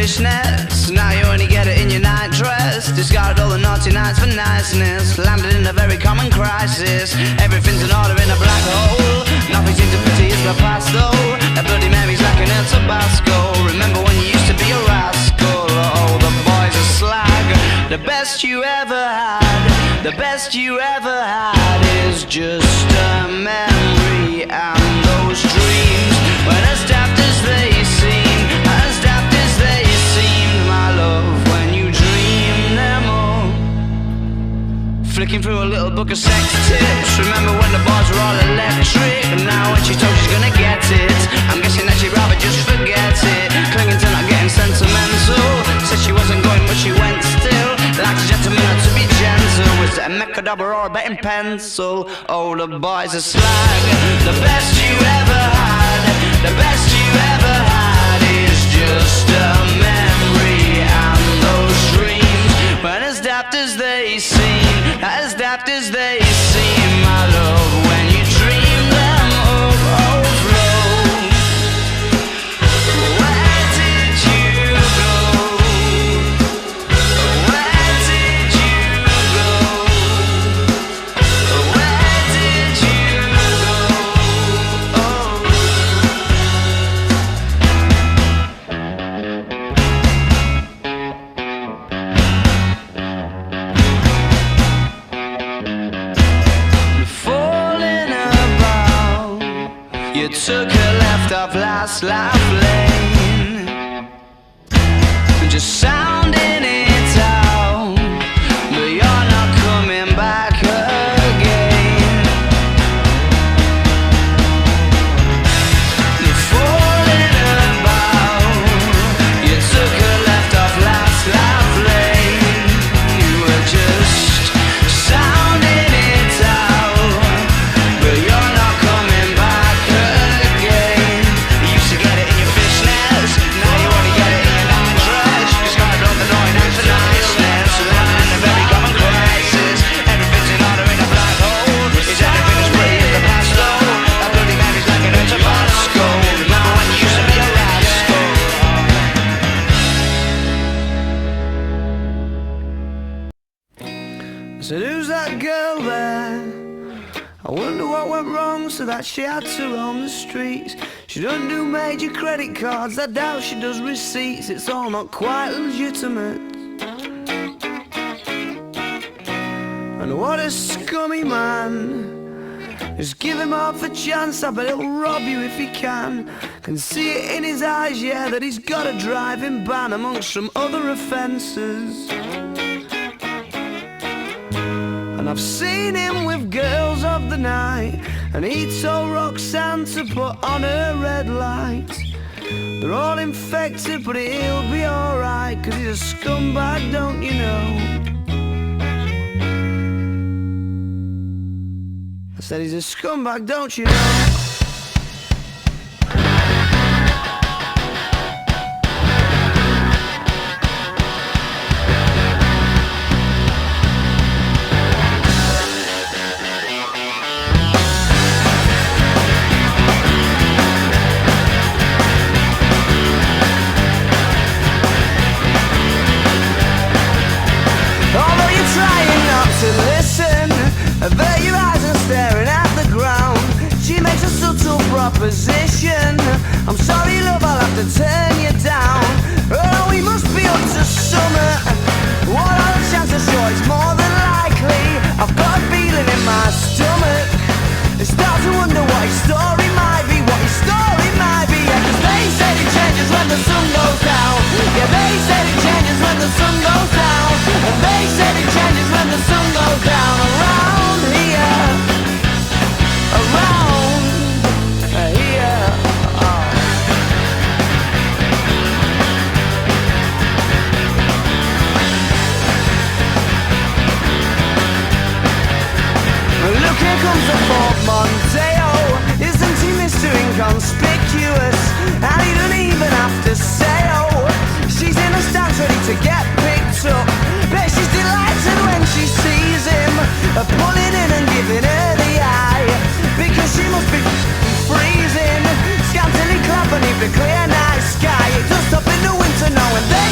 fishnets. Now you only get it in your night dress. Discarded all the naughty nights for niceness. Landed in a very common crisis. Everything's in order in a black hole. Nothing seems to pity is the past though. A Bloody Mary's like an El Tabasco. Remember when you used to be a rascal? Oh, the boys are slag. The best you ever had, the best you ever had is just a memory. And those dreams, when as daft as they seem, as daft as they seemed, my love, when you dream them all. Flicking through a little book of sex tips. Remember when the bars were all electric? And now when she's told she's gonna get it, I'm guessing that she'd rather just forget it. Clinging to not getting sentimental. Said she wasn't going but she went still. Like a gentleman had to be gentle. Was it a Mechadabra or a betting pencil? Oh, the boys are slag. The best you ever had, the best you ever had is just a memory. And those dreams, when as daft as they seem, as daft as they seem, my love, when you dream them overflow. Where did you go? Where did you go? Where did you go? Falling about, you took a left off last life lane, just sounding it out, but you're not coming back again. Falling about, you took a left off last life lane, you were just sounding it out, but you're not coming back again. You used to get it in your fishnets, now you only get it in your night dress. Just gotta drop the noise and the niceness. Landing in a very common crisis. Everything's in order in a black hole. Is everything as pretty as the past though? A Bloody Mary's like an El Tabasco. Now when you used to be a rascal. I said, who's that girl there? I wonder what went wrong so that she had to roam the streets. She doesn't do major credit cards, I doubt she does receipts. It's all not quite legitimate. And what a scummy man. Just give him half a chance, I bet he'll rob you if he can. Can see it in his eyes, yeah, that he's got a driving ban amongst some other offences. And I've seen him with girls of the night, and he told Roxanne to put on her red light. They're all infected, but he'll be alright, 'cause he's a scumbag, don't you know? I said he's a scumbag, don't you know? Although you're trying not to listen, avert your eyes and staring at the ground. She makes a subtle proposition. I'm sorry, love, I'll have to turn you down. Oh, we must be up to summer. What are the chances? Sure, it's more than likely. I've got a feeling in my stomach. I start to wonder what his story might be, what his story might be. Yeah, 'cause they said it changes when the sun goes down. Yeah, they said it changes when the sun goes down. And they said it changes when the sun goes down. Around here, around here. Oh. Look, here comes the Ford Mondeo. Isn't he Mr. Inconspicuous? And he don't even have to say oh. She's in a stance ready to get picked up. Bet she's delighted when she sees him, pulling in and giving her the eye, because she must be freezing, scantily clad beneath the clear night sky. It does stop in the winter now and then.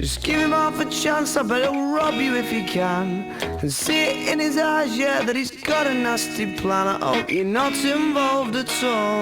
Just give him half a chance, I bet he'll rob you if he can. And see it in his eyes, yeah, that he's got a nasty plan. I hope you're not involved at all.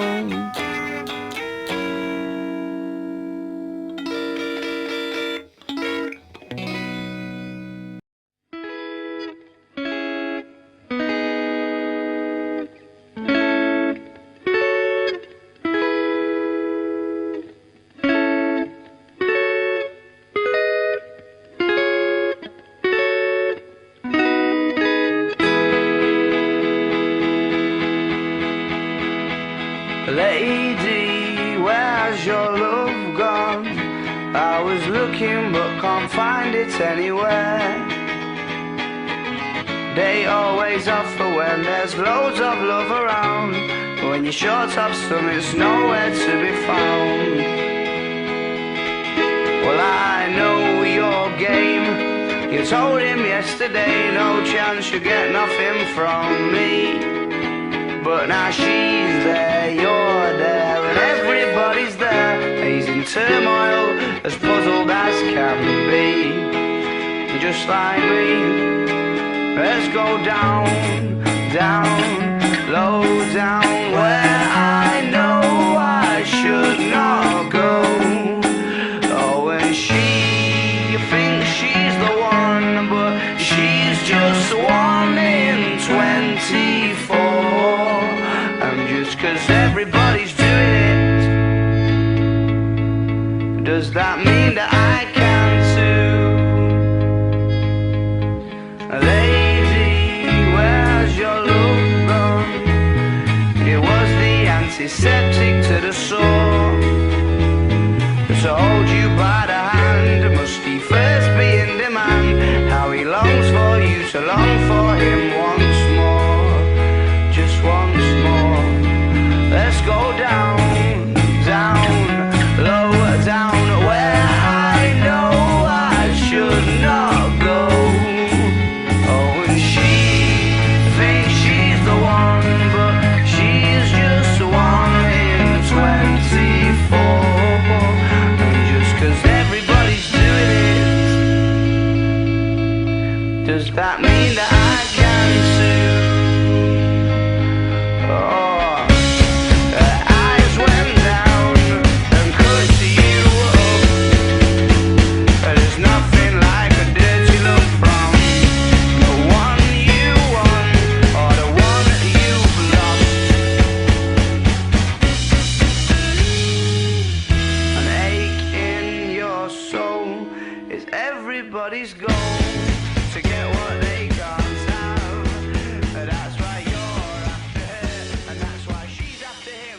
Lady, where's your love gone? I was looking but can't find it anywhere. They always offer when there's loads of love around, but when you're short of some, it's nowhere to be found. Well, I know your game. You told him yesterday, no chance you get nothing from me. But now she's there, you're there, and everybody's there. He's in turmoil, as puzzled as can be. Just like me, let's go down, down, low down, where I know I should not go. Oh, and she thinks she's the one, but she's just 1 in 24. Cause everybody's doing it, does that mean that I can too? Lady, where's your love gone? It was the antiseptic to the sore. To hold you by the hand, must he first be in demand? How he longs for you to long for him once more, just once more. Let's go down, down, low down, where I know I should not go. Oh, and she thinks she's the one, but she's just 1 in 24. And just 'cause everybody's doing it, does that mean that I can too? Oh. Everybody's goal to get what they can't have. That's why you're after her, and that's why she's after him.